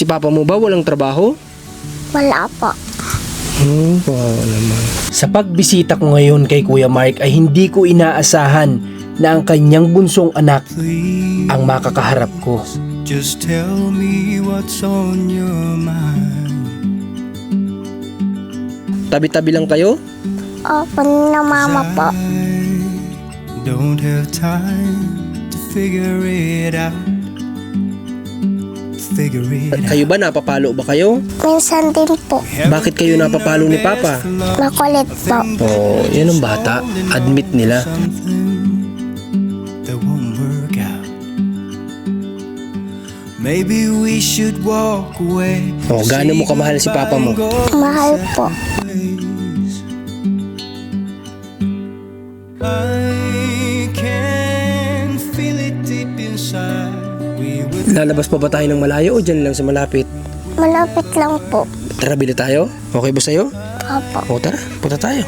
Si papa mo ba walang trabaho? Wala po. Wow naman. Sa pagbisita ko ngayon kay Kuya Mark ay hindi ko inaasahan na ang kanyang bunsong anak ang makakaharap ko. Just tell me what's on your mind. Tabi-tabi lang kayo? Opo na mama po. Don't have time to figure it out. Kayo ba napapalo ba kayo? Minsan din po. Bakit kayo napapalo ni Papa? Makulit po. Oh, yan ang bata. Admit nila. That won't work out. Maybe we should walk away. Oh, gaano mo kamahal si Papa mo? Mahal po. I can feel it deep inside. We would Lalabas pa ba tayo ng malayo o dyan lang sa malapit? Malapit lang po. Tara, bili tayo. Okay ba sa'yo? Opo. O tara, punta tayo.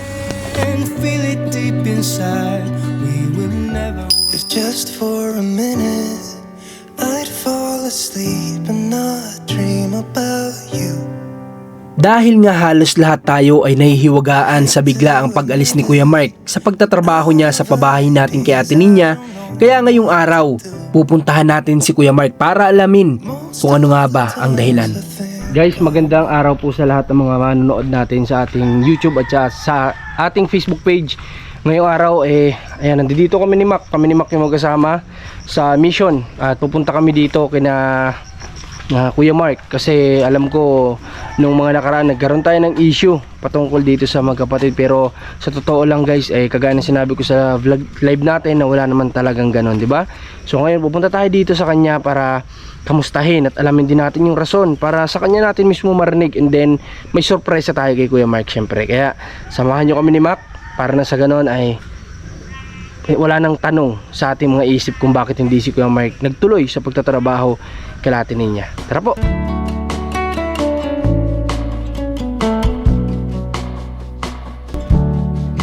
can feel it deep inside. We will never. If just for a minute I'd fall asleep and not dream about you. Dahil nga halos lahat tayo ay nahihiwagaan sa biglaang pag-alis ni Kuya Mark sa pagtatrabaho niya sa pabahay natin kay Ate Ninya, kaya ngayong araw, pupuntahan natin si Kuya Mark para alamin kung ano nga ba ang dahilan. Guys, magandang araw po sa lahat ng mga manonood natin sa ating YouTube at sa ating Facebook page. Ngayong araw, ayan, nandito kami ni Mac yung magkasama sa mission at pupunta kami dito kina Kuya Mark kasi alam ko nung mga nakaraan nagkaroon tayo ng issue patungkol dito sa magkapatid, pero sa totoo lang guys kagaya ng sinabi ko sa vlog live natin na wala naman talagang ganon, di ba? So ngayon pupunta tayo dito sa kanya para kamustahin at alamin din natin yung rason para sa kanya natin mismo marinig, and then may sorpresa tayo kay Kuya Mark syempre. Kaya samahan nyo kami ni Mac para na sa ganon ay wala nang tanong sa ating mga isip kung bakit hindi si Kuya Mark nagtuloy sa pagtatrabaho kay Ate Ninya. Tara po!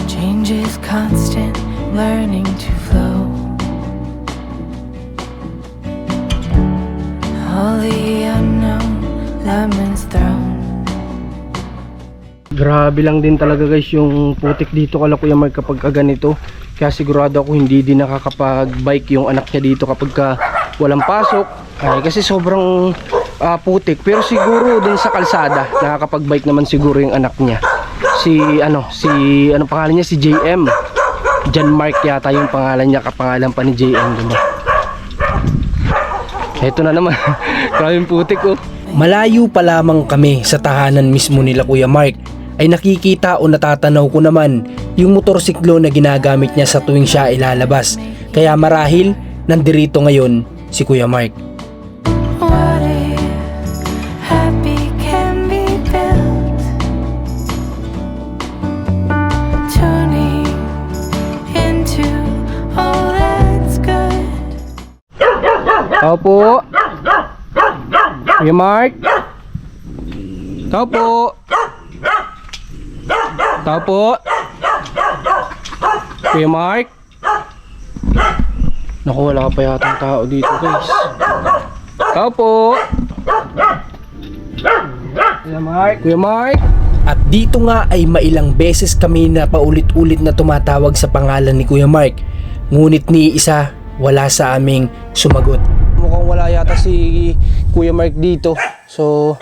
Change is constant, learning to flow. All the unknown, lemons thrown. Grabe lang din talaga guys yung putik dito kala Kuya Mark kapag ganito. Kaya sigurado ako hindi din nakakapag-bike yung anak niya dito kapag walang pasok. Kasi sobrang putik. Pero siguro din sa kalsada nakakapag-bike naman siguro yung anak niya. Ano pangalan niya? Si JM. John Mark yata yung pangalan niya, kapangalan pa ni JM din. Ito na naman. Grabe yung putik oh. Malayo pa lamang kami sa tahanan mismo nila Kuya Mark ay nakikita o natatanaw ko naman yung motorsiklo na ginagamit niya sa tuwing siya ilalabas. Kaya marahil nandirito ngayon si Kuya Mark. What if happy can be built? Tuning into all that's good. Tao po. Kuya Mark. Tao po. Tao po. Kuya Mark. Naku, wala pa yatang tao dito guys. Tao po. Kuya Mark. Kuya Mark. At dito nga ay mailang beses kami na paulit-ulit na tumatawag sa pangalan ni Kuya Mark. Ngunit ni isa wala sa aming sumagot. Mukhang wala yata si Kuya Mark dito. So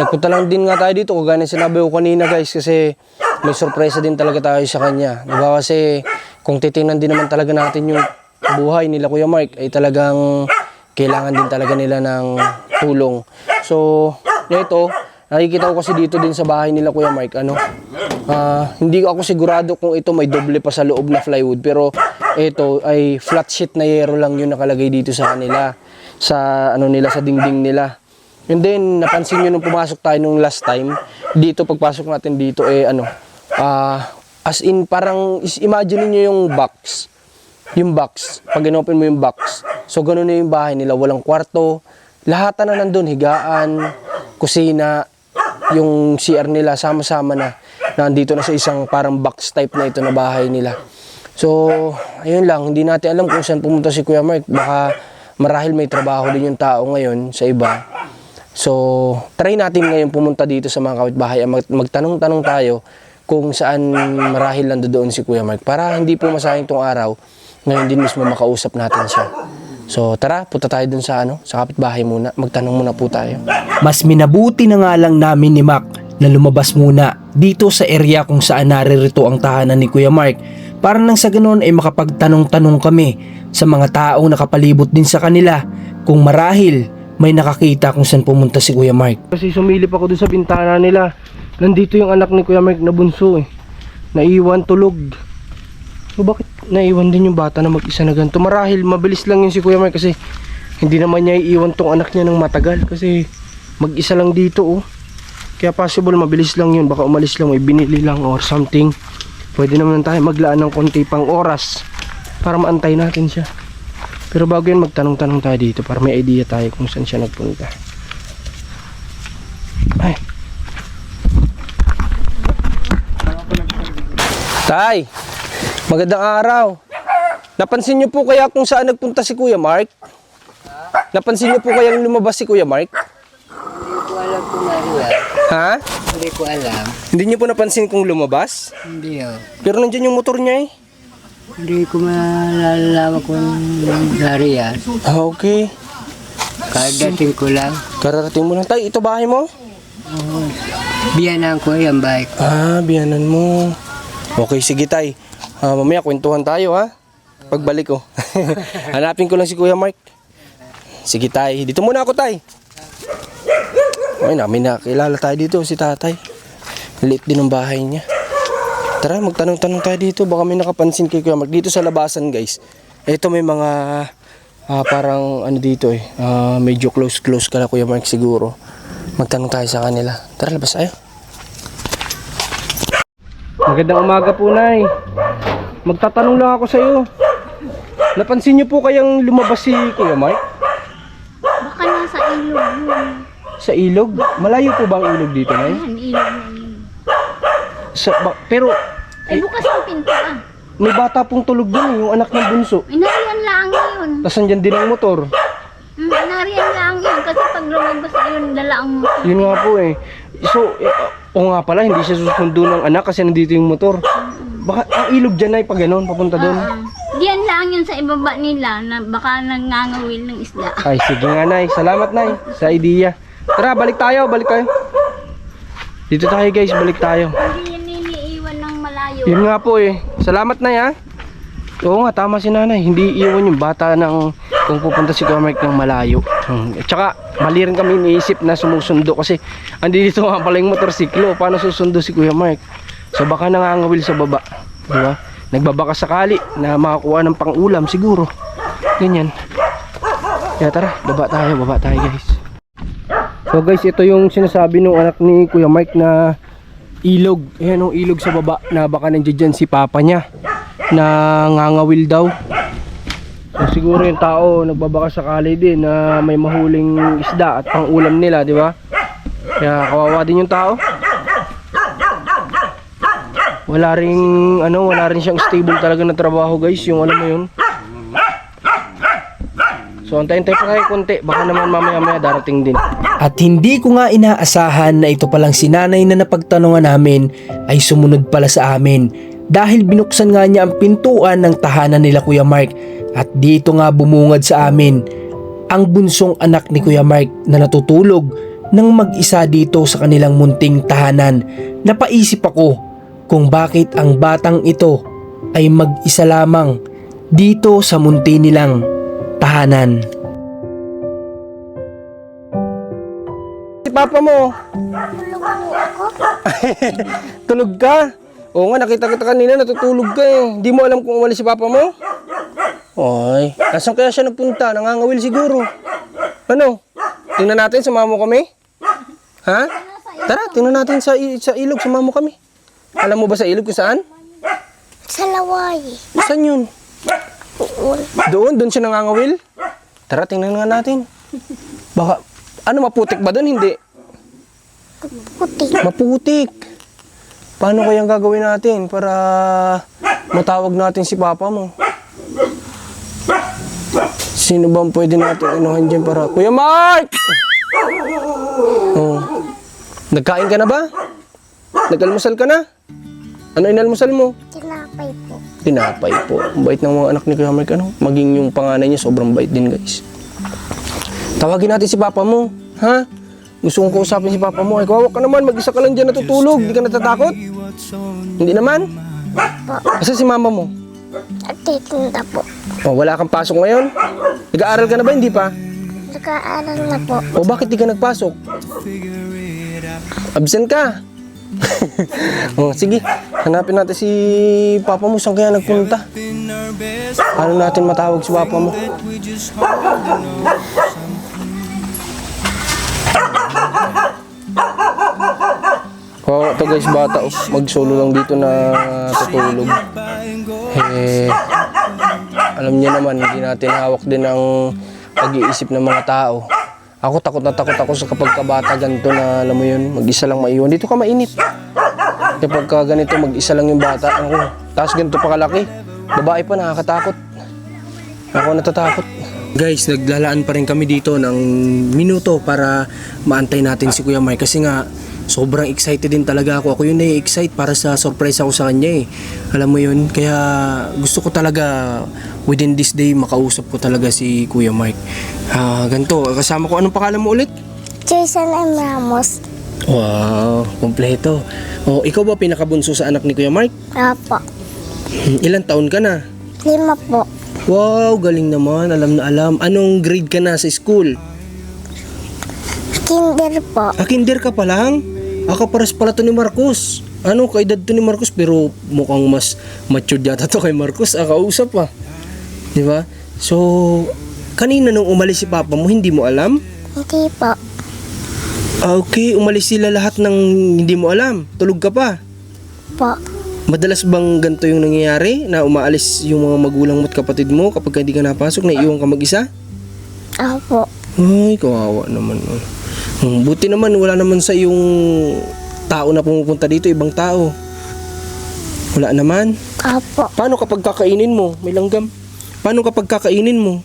nagpunta lang din nga tayo dito kagaya ng sinabi ko kanina guys, kasi may sorpresa din talaga tayo sa kanya, diba? Kasi kung titingnan din naman talaga natin yung buhay nila Kuya Mark ay talagang kailangan din talaga nila ng tulong. So ito, nakikita ko kasi dito din sa bahay nila Kuya Mark, hindi ako sigurado kung ito may doble pa sa loob na plywood, pero ito ay flat sheet na yero lang yung nakalagay dito sa kanila, sa sa dingding nila. And then napansin nyo nung pumasok tayo nung last time dito, pagpasok natin dito as in parang imagine niyo yung box pag inopen mo yung box, so ganun na yung bahay nila, walang kwarto, lahat na nandun, higaan, kusina, yung CR nila sama-sama na nandito na sa isang parang box type na ito na bahay nila. So ayun lang, hindi natin alam kung saan pumunta si Kuya Mark, baka marahil may trabaho din yung tao ngayon sa iba. So, try natin ngayon pumunta dito sa mga kapitbahay. Magtanong-tanong tayo kung saan marahil nandoon si Kuya Mark. Para hindi po masayang tong araw, ngayon din mismo makausap natin siya. So, tara, punta tayo dun sa kapitbahay muna. Magtanong muna po tayo. Mas minabuti na nga lang namin ni Mac na lumabas muna dito sa area kung saan naririto ang tahanan ni Kuya Mark. Para nang sa ganoon ay makapagtanong-tanong kami sa mga taong nakapalibot din sa kanila kung marahil may nakakita kung saan pumunta si Kuya Mark. Kasi sumilip ako doon sa bintana nila. Nandito yung anak ni Kuya Mark na bunso eh. Naiwan tulog. So bakit naiwan din yung bata na mag-isa na ganito? Marahil mabilis lang yun si Kuya Mark kasi hindi naman niya iiwan tong anak niya ng matagal kasi mag-isa lang dito oh. Kaya possible mabilis lang yun. Baka umalis lang, may binili lang or something. Pwede naman tayo maglaan ng konti pang oras para maantay natin siya. Pero bago yan, magtanong-tanong tayo dito para may idea tayo kung saan siya nagpunta. Ay. Tay, magandang araw. Napansin niyo po kaya kung saan nagpunta si Kuya Mark? Napansin niyo po kaya lumabas si Kuya Mark? Hindi ko alam kung ano yan. Ha? Hindi ko alam. Hindi niyo po napansin kung lumabas? Hindi oh. Pero nandiyan yung motor niya eh. Hindi ko malalaman kung nangyari yan. Ah, okay. Kadating ko lang. Kararating mo lang. Tay, ito bahay mo? Oh, biyanan ko yung bike. Ah, biyanan mo. Okay, sige tay. Mamaya kwentuhan tayo ha. Pagbalik ko. Hanapin ko lang si Kuya Mark. Sige tay. Dito muna ako tay. Ay, namin nakilala tayo dito si tatay. Liit din ang bahay niya. Tara, magtanong-tanong tayo dito. Baka may nakapansin kay Kuya Mark. Dito sa labasan guys. Ito may mga parang ano dito eh. Medyo close ka na Kuya Mark siguro. Magtanong tayo sa kanila. Tara, labas tayo. Magandang umaga po, Nay. Magtatanong lang ako sa iyo. Napansin niyo po kayang lumabas si Kuya Mark? Baka nasa ilog yun. Sa ilog? Malayo po ba ang ilog dito, Nay? Yan, ilog na yun. Pero Bukas ang pinto ah. may bata pong tulog doon, yung anak ng bunso. Nariyan lang yun. Tapos andyan din ang motor. Nariyan lang yun. Kasi pag lumabas yun, dala ang motor. Yun nga po eh. So, o nga pala, hindi siya susundo ng anak kasi nandito yung motor. Baka ang ilog dyan ay pag gano'n, papunta doon. Diyan lang yun sa ibaba nila na baka nangangawil ng isda. Ay, sige nga, Nay. Salamat, Nay, sa idea. Tara, balik tayo. Dito tayo, guys. Balik tayo. Hindi yan iniiwan ng malayo. Yun nga po eh. Salamat, Nay, ha. Oo nga, tama si Nanay. Hindi iwan yung bata ng kung pupunta si Kuya Mark ng malayo. At saka, mali rin kami iniisip na sumusundo kasi andito nga pala yung motorsiklo. Paano susundo si Kuya Mark? So baka nangangawil sa baba. Diba? Nagbabaka sakali na makakuha ng pang-ulam siguro. Ganyan. Kaya tara, baba tayo guys. So guys, ito yung sinasabi ng anak ni Kuya Mark na ilog. Ayan yung ilog sa baba na baka nandiyan si papa niya na ngangawil daw. So siguro yung tao nagbabaka sakali din na may mahuling isda at pang-ulam nila, di ba? Kaya kawawa din yung tao. Wala rin siyang stable talaga na trabaho guys, yung alam mo yun. So antayin tayo pa kayo konti, baka naman mamaya darating din. At hindi ko nga inaasahan na ito palang si Nanay na napagtanungan namin ay sumunod pala sa amin. Dahil binuksan nga niya ang pintuan ng tahanan nila Kuya Mark. At dito nga bumungad sa amin ang bunsong anak ni Kuya Mark na natutulog ng mag-isa dito sa kanilang munting tahanan. Napaisip ako kung bakit ang batang ito ay mag-isa lamang dito sa munti nilang tahanan. Si papa mo, Tulog po ako. tulog ka? Oo nga, nakita kita kanina, natutulog ka eh. Hindi mo alam kung umalis si papa mo? Ay, nasan kaya siya nagpunta? Nangangawil siguro. Ano? Tingnan natin, sumama mo kami? Ha? Tara, tingnan natin sa ilog, sumama mo kami. Alam mo ba sa ilog kung saan? Sa laway. Saan yun? Doon. Doon siya nangangawil? Tara, tingnan nga natin. Baka, maputik ba doon? Hindi. Puti. Maputik. Paano kayang gagawin natin para matawag natin si papa mo? Sino bang pwede natin inuhan dyan para... Kuya Mark! Oh. Nagkain ka na ba? Nag-almusal ka na? Ano inalmusal mo? Tinapay po. Tinapay po. Ang bait ng mga anak ni Kuya Mark, ano? Maging yung panganay niya, sobrang bait din, guys. Tawagin natin si Papa mo, ha? Gusto kong kausapin si Papa mo. Ay, kawawa ka naman, mag-isa ka lang dyan natutulog. Di ka natatakot? Hindi naman? Asa si Mama mo? At titinda po. Oh, wala kang pasok ngayon? Nag-aaral ka na ba? Hindi pa? Nag-aaral na po. O bakit di ka nagpasok? Absent ka? Oh, sige, hanapin natin si Papa mo. Saan kaya nagpunta? Paano natin matawag si Papa mo? Oh, ito guys, bata. Oh, mag-solo lang dito na tutulog. Alam niyo naman, hindi natin hawak din ang pag-iisip ng mga tao. Ako takot na takot ako sa kapag kabata ganito na alam mo yun, mag-isa lang maiwan. Dito ka mainit. Kapag ka ganito, mag-isa lang yung bata. Ako, tapos ganito pa kalaki. Babae pa, nakakatakot. Ako natatakot. Guys, naglalaan pa rin kami dito ng minuto para maantay natin si Kuya Mark. Kasi nga, sobrang excited din talaga ako. Ako yun excite para sa surprise ako sa kanya eh. Alam mo yun, kaya gusto ko talaga within this day makausap ko talaga si Kuya Mark. Ganito, kasama ko, anong pangalan mo ulit? Jason M. Ramos. Wow, kompleto. Oh, ikaw ba pinakabunso sa anak ni Kuya Mark? Apo. Ilang taon ka na? 5 po. Wow, galing naman, alam na alam. Anong grade ka na sa school? Kinder po. Kinder ka pa lang? Kaparas pala to ni Marcos. Ano, kaedad to ni Marcos pero mukhang mas matured yata to kay Marcos. Kausap pa. Di ba? So, kanina nung umalis si Papa mo, hindi mo alam? Hindi po. Okay, umalis sila lahat ng hindi mo alam. Tulog ka pa. Po. Madalas bang ganito yung nangyayari? Na umaalis yung mga magulang mo at kapatid mo kapag hindi ka napasok, naiiwan ka mag-isa? Apo. Ay, kawawa naman. Buti naman, wala naman sa yung tao na pumupunta dito, ibang tao. Wala naman. Apo. Paano kapag kakainin mo? May langgam. Paano kapag kakainin mo?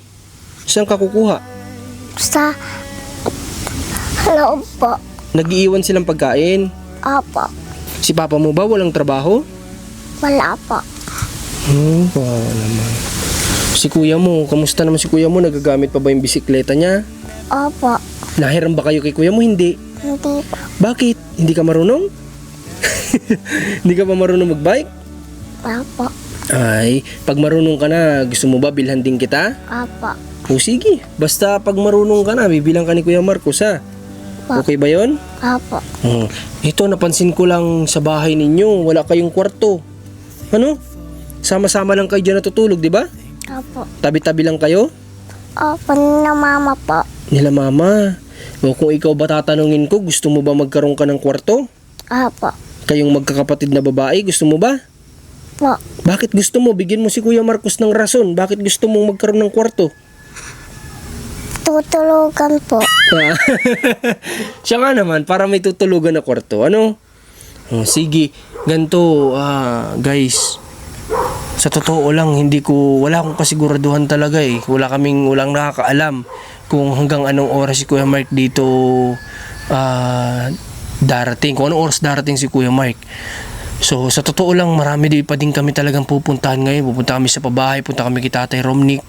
Saan ka kukuha? Sa loob po. Nag-iiwan silang pagkain. Apo. Si Papa mo ba walang trabaho? Wala po. Kawawa naman. Si Kuya mo, kamusta naman si Kuya mo? Nagagamit pa ba yung bisikleta niya? Opo. Nahiram ba kayo kay Kuya mo? Hindi. Hindi po. Bakit? Hindi ka marunong? Hindi ka pa marunong magbike? Apo. Ay, pag marunong ka na, gusto mo ba bilhan din kita? Apo. O sige, basta pag marunong ka na, bibilang ka ni Kuya Marcos ha. Okay ba yon? Apo. Ito, napansin ko lang sa bahay ninyo, wala kayong kwarto. Ano? Sama-sama lang kayo dyan natutulog, di ba? Apo. Tabi-tabi lang kayo? Opo na mama po. Nila mama. O kung ikaw ba tatanungin ko, gusto mo ba magkaroon ka ng kwarto? Apo. Kayong magkakapatid na babae, gusto mo ba? Po. Bakit gusto mo? Bigyan mo si Kuya Marcos ng rason. Bakit gusto mong magkaroon ng kwarto? Tutulugan po. Siya nga naman, para may tutulugan na kwarto. Ano? Sige, ganito, guys. Sa totoo lang, wala akong kasiguraduhan talaga eh. Walang nakakaalam kung hanggang anong oras si Kuya Mark dito darating. Kung anong oras darating si Kuya Mark. So, sa totoo lang, marami pa din kami talagang pupuntahan ngayon. Pupunta kami sa pabahay, punta kami kay Tatay Romnick.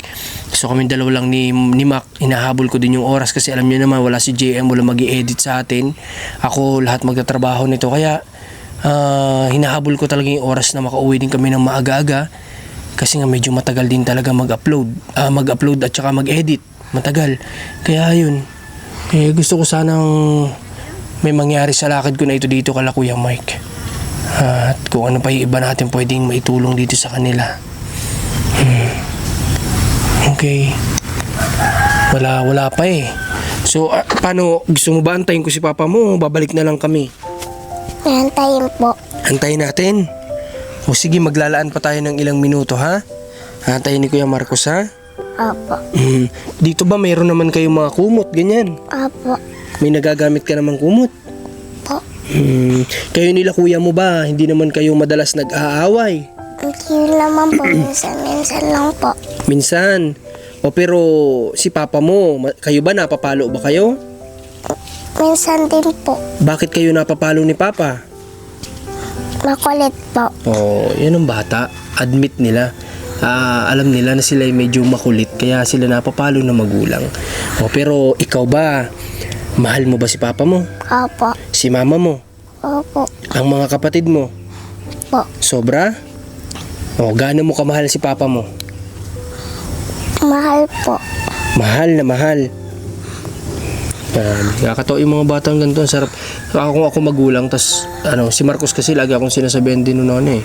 So, kami dalawa lang ni Mac. Hinahabol ko din yung oras kasi alam niyo naman, wala si JM, wala mag-i-edit sa atin. Ako, lahat magtatrabaho nito. Kaya, hinahabol ko talaga yung oras na makauwi din kami ng maaga-aga. Kasi nga medyo matagal din talaga mag-upload at saka mag-edit. Matagal. Kaya yun. Gusto ko sanang may mangyari sa lakad ko na ito dito kala Kuya Mike. At kung ano pa yung iba natin pwedeng maitulong dito sa kanila. Okay. Wala pa eh. So, paano? Gusto mo ba antayin ko si Papa mo? Babalik na lang kami. Nantayin po. Antayin natin. O sige, maglalaan pa tayo ng ilang minuto ha? Antayin ni Kuya Marcos ha? Apo. Dito ba mayroon naman kayong mga kumot, ganyan? Apo. May nagagamit ka namang kumot? Po. Kayo nila kuya mo ba? Hindi naman kayo madalas nag-aaway? Hindi naman po. Minsan lang po. Minsan. O pero si Papa mo, kayo ba napapalo ba kayo? Minsan din po. Bakit kayo napapalo ni Papa? Makulit po. Oh, yan ang bata. Admit nila. Alam nila na sila ay medyo makulit kaya sila napapalo ng magulang. Oh, pero ikaw ba? Mahal mo ba si Papa mo? Opo. Si Mama mo? Opo. Ang mga kapatid mo? Po. Sobra? Oh, gaano mo kamahal si Papa mo? Mahal po. Mahal na mahal. Nakakatawa yung mga batang ganito. Ang sarap. Kung ako magulang, tas si Marcos kasi lagi akong sinasabihan din noon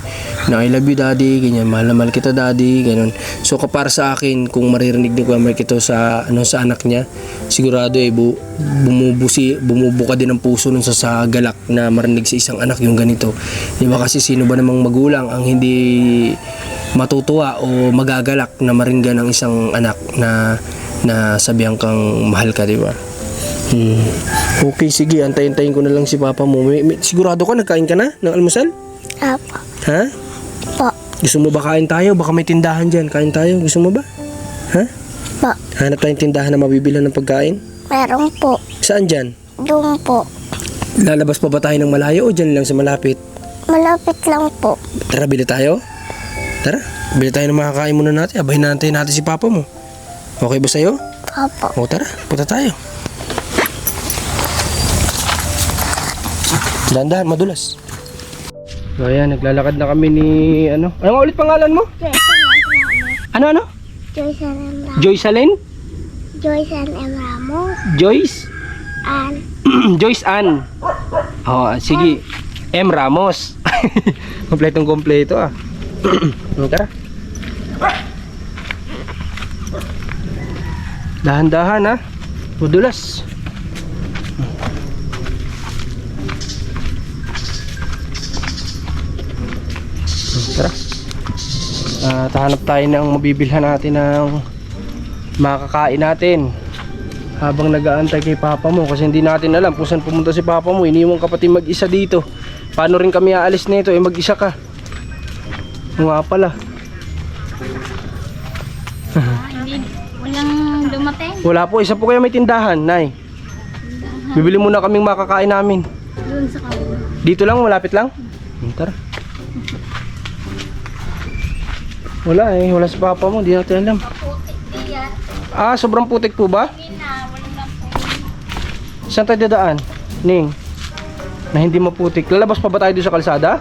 na I love you daddy, ganyan, mahal na mahal kita daddy, ganun. So kapara sa akin, kung maririnig ni Kuya Mark ito sa anak niya, sigurado bumubuka din ang puso nun sa galak na marinig sa isang anak yung ganito. Di ba kasi sino ba namang magulang ang hindi matutuwa o magagalak na maringgan ng isang anak na sabihan kang mahal ka, di ba? Okay, sige. Antayin-tayin ko na lang si Papa mo. Sigurado ka, nagkain ka na ng almusal? Opo. Ha? Po. Gusto mo ba kain tayo? Baka may tindahan dyan. Kain tayo. Gusto mo ba? Ha? Po. Hanap tayong tindahan na mabibilan ng pagkain? Meron po. Saan dyan? Doon po. Lalabas pa ba tayo ng malayo o dyan lang sa malapit? Malapit lang po. Tara, bili tayo? Tara, bili tayo ng makakain muna natin. Abahin natin si Papa mo. Okay ba sa'yo? Opo. O tara, punta tayo. Dahan-dahan, madulas. So ayan, naglalakad na kami ni Ano nga ulit pangalan mo? Ano? Joyce and M. Ramos. Joyce Allen? Joyce and M. Ramos. Joyce? And Joyce Ann. Oh, sige. M. Ramos. Kompletong-kompleto Tara. Dahan-dahan madulas. Tara. Hanap tayo ng mabibilhan natin ng makakain natin habang nag-aantay kay Papa mo kasi hindi natin alam kung saan pumunta si Papa mo. Iniwan ka pati mag-isa dito. Paano rin kami aalis nito? Mag-isa ka. Nga pala. Hindi, walang dumating. Wala po. Isa po kaya may tindahan, Nay. Bibili muna kaming makakain namin. Doon sa kabila. Dito lang, malapit lang. Tara. Wala wala si Papa mo, hindi natin alam. Sobrang putik po ba? Saan tayo dadaan? Ning, na hindi maputik. Lalabas pa ba tayo doon sa kalsada?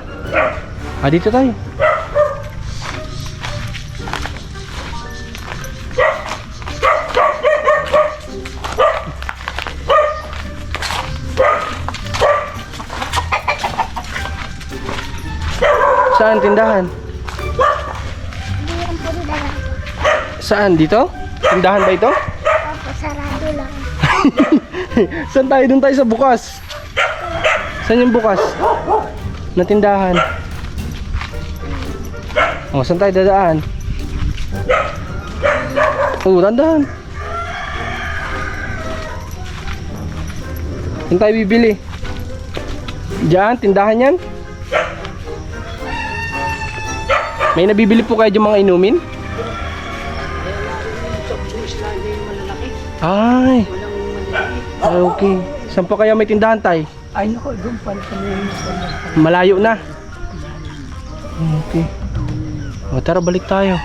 Dito tayo. Saan tindahan? Saan? Dito? Tindahan ba ito? Opo, sarado lang. Saan tayo? Doon tayo sa bukas. Saan yung bukas? Na tindahan. Saan tayo dadaan? Dandahan. Saan tayo bibili? Diyan, tindahan yan. May nabibili po kayo dyan mga inumin? Ay, okay. Saan pa kaya may tindahan tayo? Ay, naku, doon pala sa Malayo na. Okay. Tara, balik tayo.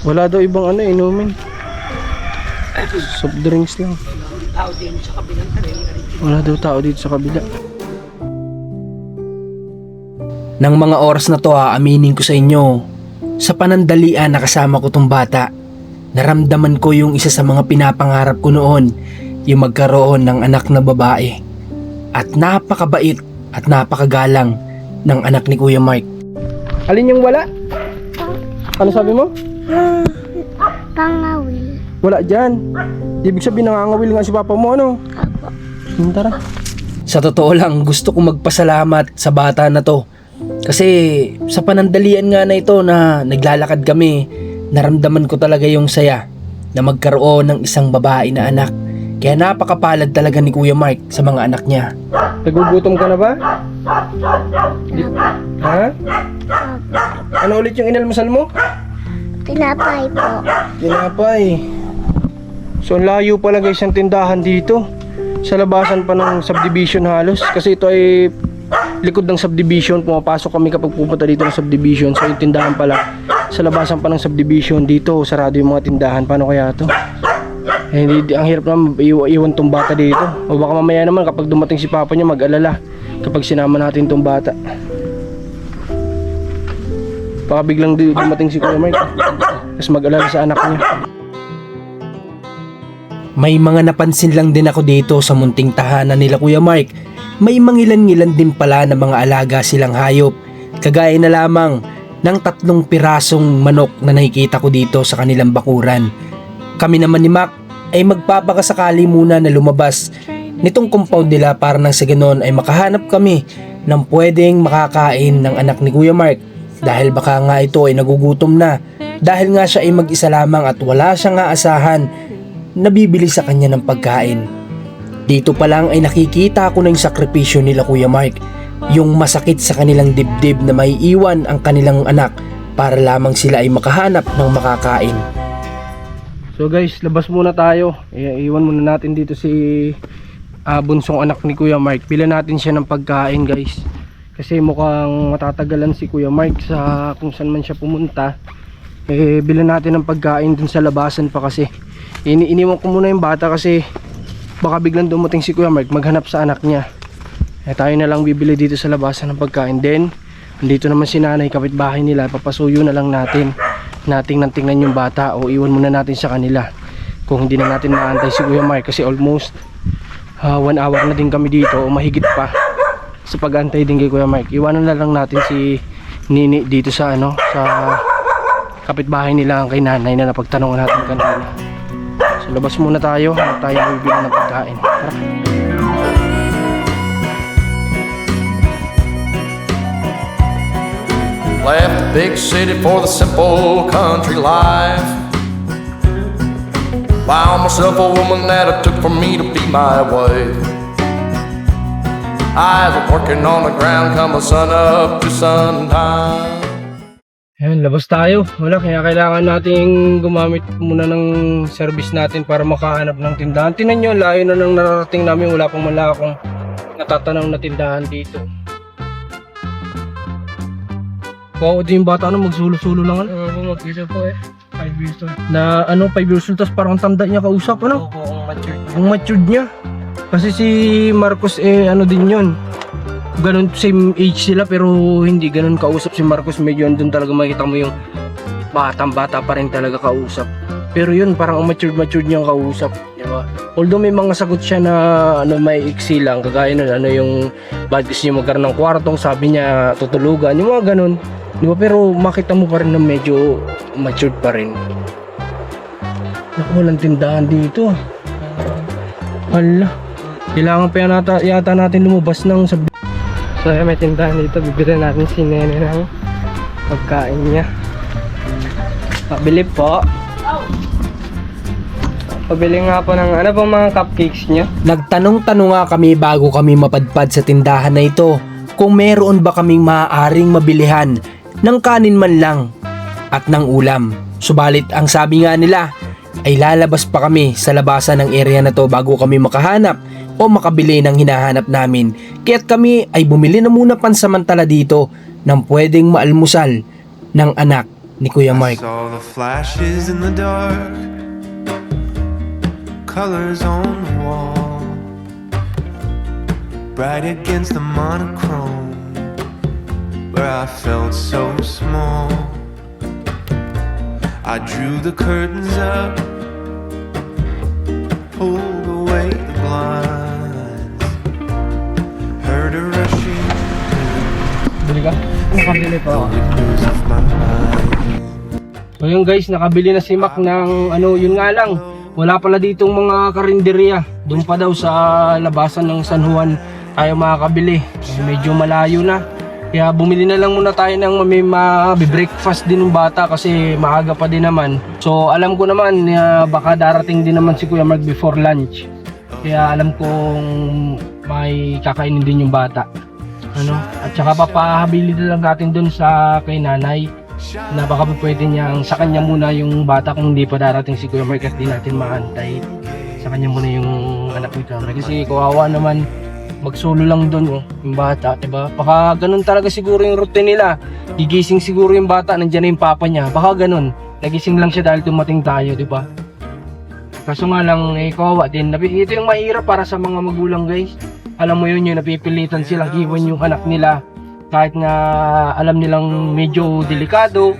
Wala daw ibang inumin. Soft drinks lang. Wala daw tao dito sa kabila. Nang mga oras na to aminin ko sa inyo, sa panandalian na kasama ko tong bata, naramdaman ko yung isa sa mga pinapangarap ko noon, yung magkaroon ng anak na babae. At napakabait at napakagalang ng anak ni Kuya Mark. Alin yung wala? Ano sabi mo? Pangawil. Wala dyan. Ibig sabihin nangangawil nga si Papa mo, ano? Tara. Sa totoo lang, gusto kong magpasalamat sa bata na to. Kasi sa panandalian nga na ito na naglalakad kami, naramdaman ko talaga yung saya na magkaroon ng isang babae na anak. Kaya napakapalad talaga ni Kuya Mark sa mga anak niya. Nagugutom ka na ba? Ha? Ano ulit yung inalmusal mo? Tinapay po. Tinapay. So ang layo pala guys ang tindahan dito. Sa labasan pa ng subdivision halos. Kasi ito ay likod ng subdivision. Pumapasok kami kapag pupunta dito ng subdivision. So yung tindahan pala sa labasan pa ng subdivision dito. Sarado yung mga tindahan. Paano kaya to? Eh, ang hirap naman iwan tong bata dito. O baka mamaya naman kapag dumating si papa niya mag-alala kapag sinama natin tong bata. Baka biglang dumating si Kuya Mike tapos mag-alala sa anak niya. May mga napansin lang din ako dito sa munting tahanan nila Kuya Mark. May mangilan-ngilan din pala na mga alaga silang hayop. Kagaya na lamang ng 3 pirasong manok na nakikita ko dito sa kanilang bakuran. Kami naman ni Mac ay magpapakasakali muna na lumabas nitong compound nila para nang sa ganon ay makahanap kami ng pwedeng makakain ng anak ni Kuya Mark. Dahil baka nga ito ay nagugutom na dahil nga siya ay mag-isa lamang at wala siyang aasahan na bibili sa kanya ng pagkain. Dito pa lang ay nakikita ko na yung sakripisyo nila Kuya Mark, yung masakit sa kanilang dibdib na may iwan ang kanilang anak para lamang sila ay makahanap ng makakain. So guys, labas muna tayo. Iwan muna natin dito si bunsong anak ni Kuya Mark. Bila natin siya ng pagkain guys. Kasi mukhang matatagalan si Kuya Mark sa kung saan man siya pumunta. Bila natin ng pagkain dun sa labasan pa kasi. Iniwan ko muna yung bata kasi baka biglang dumating si Kuya Mark maghanap sa anak niya. Tayo na lang bibili dito sa labasan ng pagkain. Then, andito naman si nanay, kapitbahay nila. Papasuyo na lang natin. Tingnan yung bata o iwan muna natin sa kanila. Kung hindi na natin maantay si Kuya Mark kasi almost 1 hour na din kami dito o mahigit pa sa pag-antay din kay Kuya Mark. Iwanan na lang natin si Nini dito sa sa kapitbahay nila kay nanay na napagtanungan natin kanina. So labas muna tayo at tayo bibili ng pagkain. Tara. Left the big city for the simple country life. Found myself a woman that it took for me to be my wife. I was working on the ground, come sun up to sundown. Ayan, labas tayo. Wala, kaya kailangan nating gumamit muna ng service natin para makahanap ng tindahan. Tingnan nyo, layo na nang nararating namin. Wala pang mala akong natatanaw na tindahan dito. Wow, di yung bata magsulo-sulo lang mag-isa po 5 years old. Na 5 years old, tapos parang tanda niya kausap, Opo, ang matured niya. Kasi si Marcos din yun. Ganun, same age sila pero hindi ganun kausap si Marcos. Medyo andun talaga makita mo yung batang-bata pa rin talaga kausap. Pero yun, parang matured niyang kausap, diba? Although may mga sagot siya na may iksi lang, kagaya nun, yung bakit gusto niya magkaroon ng kwartong, sabi niya tutulugan, yung mga ganun. Diba? Pero makita mo pa rin na medyo matured pa rin. Naku, walang tindahan dito. Hala, kailangan pa yata natin lumabas ng sabi. So may tindahan dito, bibili natin si Nene ng pagkain niya. Pabili po. Pabili nga po ng ano pong mga cupcakes niya. Nagtanong-tanong nga kami bago kami mapadpad sa tindahan na ito kung meron ba kaming maaaring mabilihan ng kanin man lang at ng ulam. Subalit ang sabi nga nila ay lalabas pa kami sa labasan ng area na to bago kami makahanap o makabili ng hinahanap namin. Kaya't kami ay bumili na muna pansamantala dito ng pwedeng maalmusal ng anak ni Kuya Mark. I saw the flashes in the dark, colors on the wall, bright against the monochrome, where I felt so small. I drew the curtains up, pulled away the blinds, heard a rushing Bili ka? Nakabili pa ako. echoes of my mind. So yun guys, nakabili na si Mac ng yun nga lang, wala pala ditong mga karinderya. Doon pa daw sa labasan ng San Juan tayo makakabili. Medyo malayo na. Kaya bumili na lang muna tayo ng may breakfast din ng bata kasi maaga pa din naman. So alam ko naman baka darating din naman si Kuya Mark before lunch. Kaya alam kong may kakainin din yung bata. At saka papahabili na lang natin dun sa kay nanay na baka pwede niyang sa kanya muna yung bata kung hindi pa darating si Kuya Mark at di natin maantay. sa kanya muna yung anak ni Kuya Mark. Kasi kawawa naman, magsulo lang doon yung bata, diba? Baka ganun talaga siguro yung routine nila. Gigising siguro yung bata, nandiyan na yung papa niya. Baka ganun, nagising lang siya dahil dumating tayo, diba? Kaso nga lang, kawawa din. Ito yung mahirap para sa mga magulang, guys. Alam mo yun, yung napipilitan silang iwan yung anak nila. Kahit nga alam nilang medyo delikado,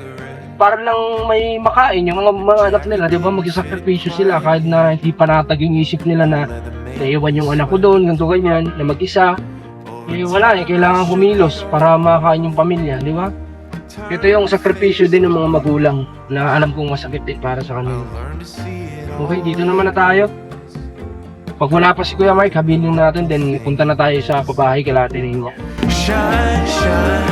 para lang may makain yung mga anak nila, di ba? Mag-sakripisyo sila kahit na hindi panatag yung isip nila na naiwan yung anak ko doon, ganito ganyan, na mag-isa. Wala kailangan kumilos para makain yung pamilya, di ba? Ito yung sakripisyo din ng mga magulang na alam kong masakit din para sa kanila. Okay, dito naman na tayo. Pag wala pa si Kuya Mark, habilin natin, then punta na tayo sa babae kalatin niya. Shine, shine,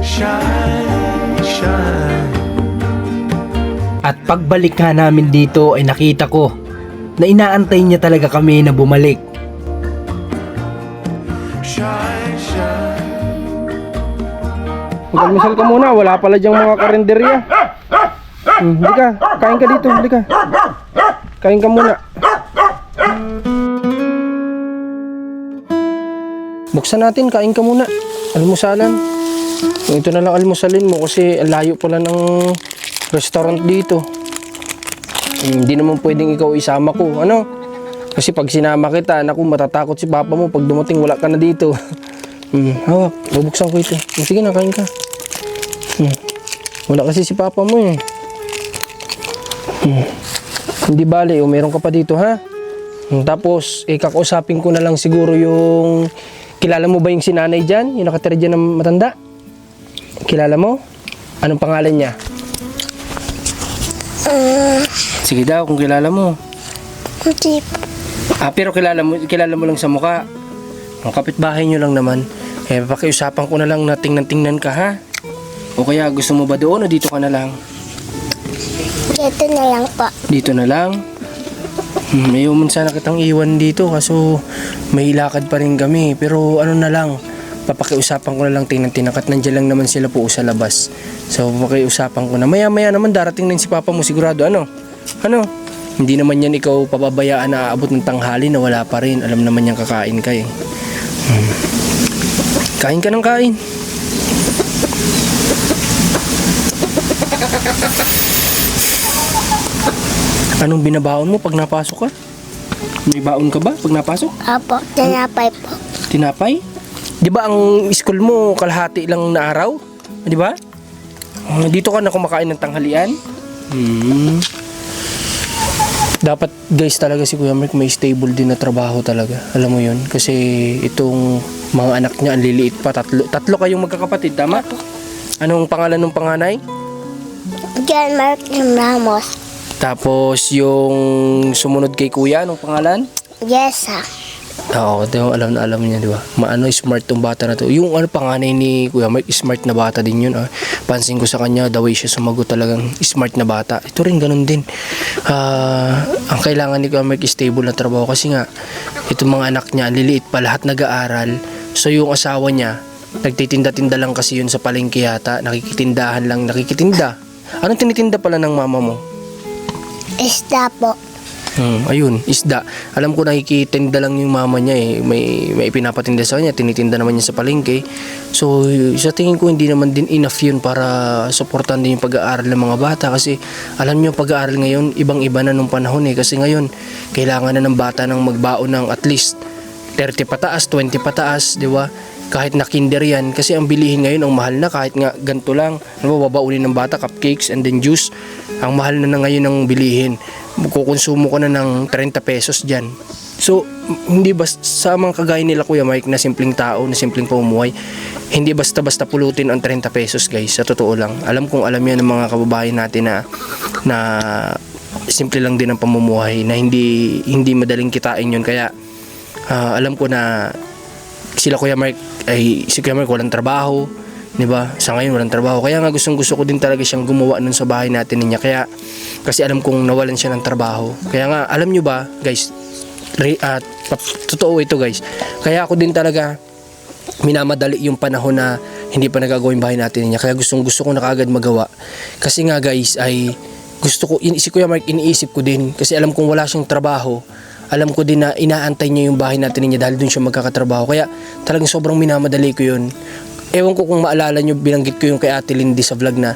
shine, shine. At pagbalik nga namin dito ay nakita ko na inaantay niya talaga kami na bumalik. Shine, shine. Mag-almusal ka muna, wala pala diyang mga karinderya. Hindi ka, kain ka dito, hindi ka. Kain ka muna. Buksan natin, kain ka muna. Almusalan. Ito na lang almusalin mo kasi ang layo pala ng restaurant dito. Hindi naman pwedeng ikaw isama ko, ano? Kasi pag sinama kita, naku, matatakot si papa mo pag dumating wala ka na dito. Hawak, bubuksan ko ito. Sige na, kain ka. Wala kasi si papa mo eh. Hindi bale, meron ka pa dito, ha? Tapos, kakausapin ko na lang siguro yung... Kilala mo ba yung sinanay dyan? Yung nakatira dyan ng matanda? Kilala mo? Anong pangalan niya? Sige daw, kung kilala mo. Hindi po. Pero kilala mo lang sa mukha. Ang kapitbahay nyo lang naman. Pakiusapan ko na lang na tingnan ka, ha? O kaya gusto mo ba doon o dito ka na lang? Dito na lang po. Dito na lang? Ayaw man sana kitang iwan dito kaso may lakad pa rin kami. Pero ano na lang, papakiusapan ko na lang tingnan at nandiyan lang naman sila po sa labas. So papakiusapan ko na. Maya naman darating na si papa mo sigurado. Ano? Hindi naman yan ikaw pababayaan na aabot ng tanghali na wala pa rin. Alam naman yan kakain ka eh. Kain ka ng kain. Anong binabaon mo pag napasok ka? May baon ka ba pag napasok? Apo, tinapay po. Tinapay? Di ba ang school mo kalahati lang na araw? Di ba? Dito ka na kumakain ng tanghalian? Dapat guys talaga si Kuya Mark may stable din na trabaho talaga. Alam mo yun? Kasi itong mga anak niya ang liliit pa. Tatlo kayong magkakapatid, tama? Anong pangalan ng panganay? John Mark M. Ramos. Tapos yung sumunod kay Kuya, anong pangalan? Yes, ha. Oo, alam na alam niya, di ba? Smart tong bata na to. Yung panganay ni Kuya Mark, smart na bata din yun. Pansin ko sa kanya, the way siya sumagot talagang smart na bata. Ito rin, ganun din. Ang kailangan ni Kuya Mark is stable na trabaho kasi nga, itong mga anak niya, liliit pa, lahat nag-aaral. So yung asawa niya, nagtitinda-tinda lang kasi yun sa palengke yata. Nakikitinda. Anong tinitinda pala ng mama mo? Isda po. Ayun, isda. Alam ko nakikitinda lang yung mama niya eh. May pinapatinda sa kanya, tinitinda naman niya sa palengke. So, sa tingin ko hindi naman din enough yun para suportahan din yung pag-aaral ng mga bata. Kasi alam niyo pag-aaral ngayon, ibang-iba na nung panahon eh. Kasi ngayon, kailangan na ng bata ng magbaon ng at least 30 pataas, 20 pataas, di ba? Kahit na kinder yan. Kasi ang bilihin ngayon, ang mahal na kahit nga ganito lang. Babaunin ng bata, cupcakes and then juice. Ang mahal na ngayon ng bilihin. Kukonsumo ka na ng 30 pesos dyan. So, hindi basta sa mga kagaya nila Kuya Mike na simpleng tao, na simpleng pamumuhay, hindi basta-basta pulutin ang 30 pesos guys, sa totoo lang. Alam kong alam yan ng mga kababayan natin na simple lang din ang pamumuhay, na hindi madaling kitain yun. Kaya alam ko na si Kuya Mark walang trabaho, 'di ba? Sa ngayon walang trabaho. Kaya nga gusto ko din talaga siyang gumawa nun sa bahay natin niya. Kaya kasi alam kong nawalan siya ng trabaho. Kaya nga alam niyo ba, guys, totoo ito guys. Kaya ako din talaga minamadali yung panahon na hindi pa nagagawa yung bahay natin niya. Kaya gusto ko na kaagad magawa. Kasi nga guys ay gusto ko, si Kuya Mark, iniisip ko din kasi alam kong wala siyang trabaho. Alam ko din na inaantay niya yung bahay natin niya dahil doon siya magkakatrabaho. Kaya talagang sobrang minamadali ko yun. Ewan ko kung maalala nyo, binanggit ko yung kay Ate Lindy sa vlog na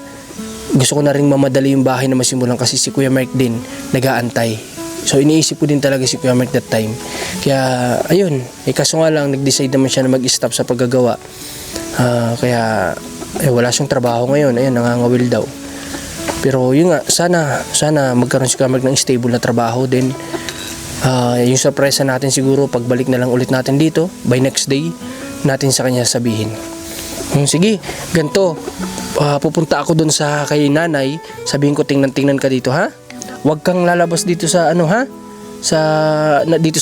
gusto ko na rin mamadali yung bahay na masimulan kasi si Kuya Mark din nag-aantay. So iniisip ko din talaga si Kuya Mark that time. Kaya ayun, kaso nga lang nag-decide naman siya na mag-stop sa paggagawa. Kaya wala siyang trabaho ngayon. Ayun, nangangawil daw. Pero yun nga, sana magkaroon si Kuya Mark ng stable na trabaho din. Yung surpresa natin siguro pagbalik na lang ulit natin dito by next day natin sa kanya sabihin. Sige, ganito, pupunta ako dun sa kay nanay, sabihin ko tingnan ka dito, ha? Huwag kang lalabas dito sa ha? Dito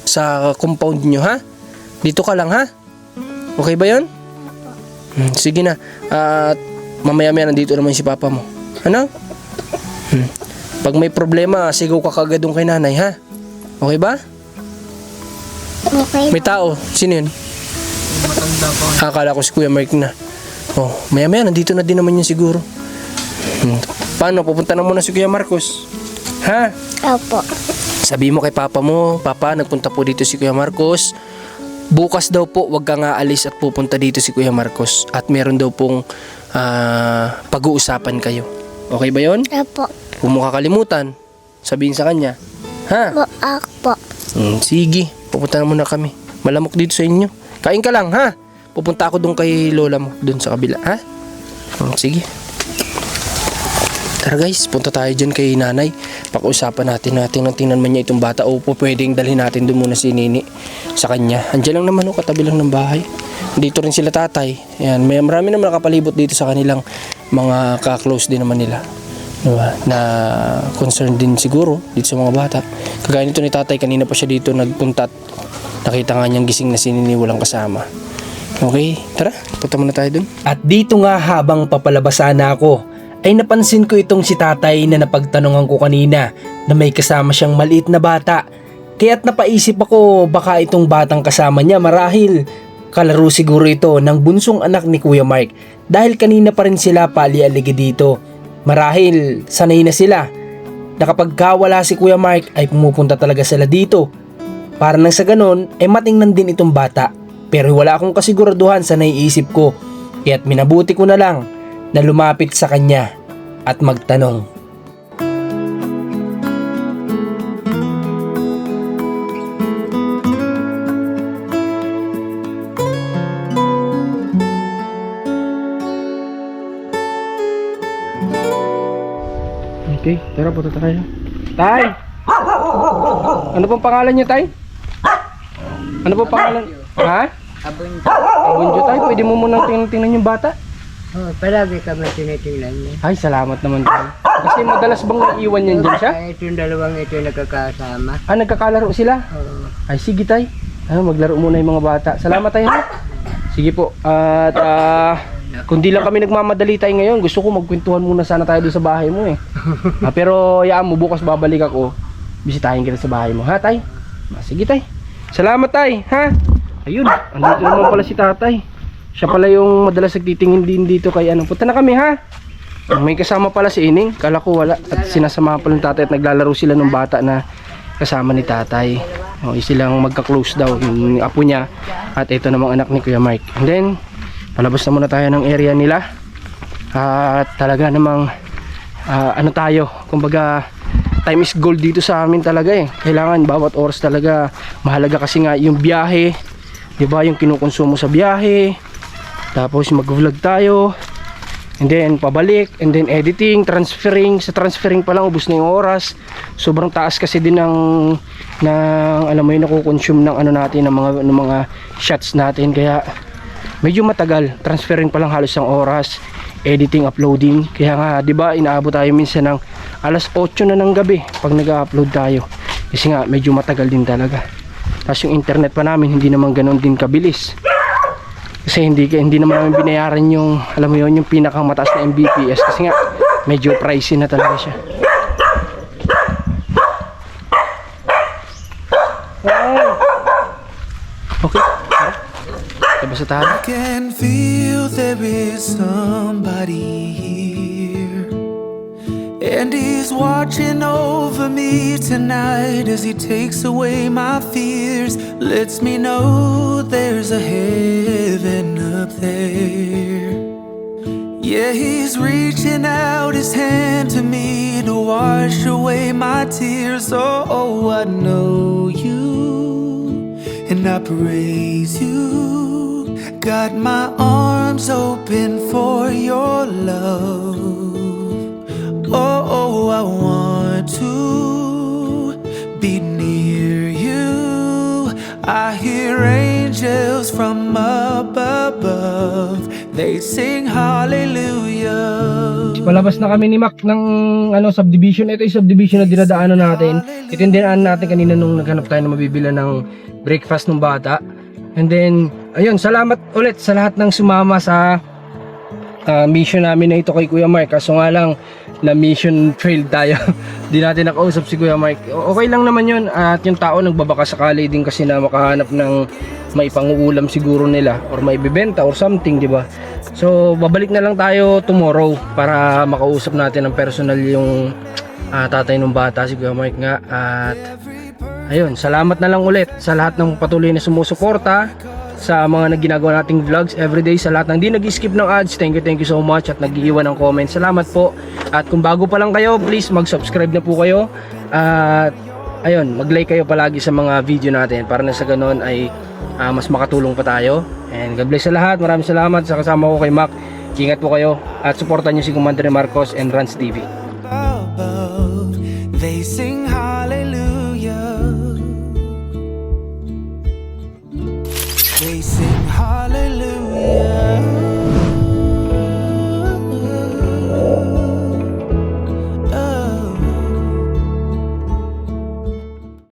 sa compound nyo, ha? Dito ka lang, ha? Okay ba yun? Sige na. Mamaya-maya nandito naman si papa mo. Ano? Pag may problema, sigaw ka kagad dun kay nanay, ha? Okay ba? Okay. May tao. Sino yun? Akala ko si Kuya Mark na. Maya-maya nandito na din naman yun siguro. Paano? Pupunta na muna si Kuya Marcos. Ha? Opo. Sabi mo kay papa mo, Papa, nagpunta po dito si Kuya Marcos. Bukas daw po, wag kang aalis at pupunta dito si Kuya Marcos. At meron daw pong pag-uusapan kayo. Okay ba yun? Opo. Kung mo kakalimutan, sabihin sa kanya. Ha? Opo. Sige, pupunta na muna kami. Malamok dito sa inyo. Kain ka lang, ha? Pupunta ako doon kay lola mo, doon sa kabila, ha? Sige. Tara guys, punta tayo dyan kay nanay. Pag-usapan natin tingnan man niya itong bata o pwedeng dalhin natin doon muna si Nini sa kanya. Andiyan lang naman katabi lang ng bahay. Dito rin sila tatay. Ayan, marami naman nakapalibot dito sa kanilang mga ka-close din naman nila. Diba? Na concerned din siguro dito sa mga bata. Kagaya nito ni tatay, kanina pa siya dito nagpunta at nakita nga niyang gising na si Nini walang kasama. Okay, tara, punta muna tayo dun. At dito nga habang papalabas na ako, ay napansin ko itong si tatay na napagtanungan ko kanina na may kasama siyang maliit na bata. Kaya't napaisip ako baka itong batang kasama niya marahil kalaro siguro ito ng bunsong anak ni Kuya Mark dahil kanina pa rin sila pali-aligi dito. Marahil sanay na sila na kapag wala si Kuya Mark ay pumupunta talaga sila dito. Para nang sa ganon ay matingnan din itong bata. Pero wala akong kasiguraduhan sa naiisip ko. Kaya't minabuti ko na lang na lumapit sa kanya at magtanong. Okay, tara punta tayo. Tay! Ano pong pangalan niyo, Tay? Ano pong pangalan? Ha? Abunjo, Tay. Pwede mo munang tingnan yung bata? Palagi kami tinitingnan niya. Ay, salamat naman, Tay. Kasi madalas bang naiiwan yan dyan siya? Itong dalawang ito nagkakasama. Nagkakalaro sila? Oo. Ay, sige, Tay. Maglaro muna yung mga bata. Salamat, Tay. Ha? Sige po. At kung di lang kami nagmamadali tayo ngayon, gusto ko magkwentuhan muna sana tayo doon sa bahay mo eh. Pero yaan mo, bukas babalik ako. Bisitahin kita sa bahay mo, ha, Tay? Sige, Tay. Salamat, Tay, ha? Ayun, andito naman pala si tatay. Siya pala yung madalas nagtitingin din dito kay punta na kami, ha? May kasama pala si Ining, kala ko wala. At sinasama pala ng tatay at naglalaro sila ng bata na kasama ni tatay. Silang magka-close daw, yung apo niya. At ito namang anak ni Kuya Mark. And then, palabas na muna tayo ng area nila. At talaga namang tayo, kumbaga time is gold dito sa amin talaga eh. Kailangan bawat oras talaga mahalaga kasi nga yung biyahe, 'di ba, yung kinukonsumo sa biyahe. Tapos mag-vlog tayo. And then pabalik, and then editing, transferring. Sa transferring pa lang ubos na yung oras. Sobrang taas kasi din ng alam mo yun, nakukonsume ng natin ng mga shots natin, kaya medyo matagal. Transferring pa lang halos ang oras, editing, uploading. Kaya nga, 'di ba, inaabot tayo minsan ng alas 8 na ng gabi pag nag-upload tayo. Kasi nga medyo matagal din talaga. Tapos yung internet pa namin hindi naman ganoon din kabilis. Kasi hindi naman namin binayaran yung, alam mo yun, yung pinakamataas na Mbps kasi nga medyo pricey na talaga siya. Okay. Tapos sa tahan. I can feel there is somebody here. And he's watching over me tonight as he takes away my fears. Lets me know there's a heaven up there. Yeah, he's reaching out his hand to me to wash away my tears. Oh, I know you and I praise you. Got my arms open for your love. Oh, I want to be near you. I hear angels from up above. They sing hallelujah. Palabas na kami ni Mac ng subdivision. Ito yung subdivision na dinadaanan natin. Ito yung dinaanan natin kanina nung naghanap tayo na mabibila ng breakfast ng bata. And then, ayun, salamat ulit sa lahat ng sumama sa mission namin na ito kay Kuya Mark. Kaso nga lang, na mission failed tayo. Di natin nakausap si Kuya Mark. Okay lang naman yun. At yung tao nagbabaka sakali din kasi na makahanap ng may panguulam siguro nila or may bibenta or something, di ba? So, babalik na lang tayo tomorrow para makausap natin ng personal yung tatay ng bata, si Kuya Mark nga. At ayun, salamat na lang ulit sa lahat ng patuloy na sumusuporta sa mga ginagawa nating vlogs everyday, sa lahat ng di nag-skip ng ads. Thank you so much at nag-iiwan ng comment. Salamat po. At kung bago pa lang kayo, please mag-subscribe na po kayo. At ayun, mag-like kayo palagi sa mga video natin para na sa ganun ay mas makatulong pa tayo. And God bless sa lahat. Maraming salamat sa kasama ko kay Mac. Ingat po kayo at suportan niyo si Commander Marcos and Rans TV. Above, they sing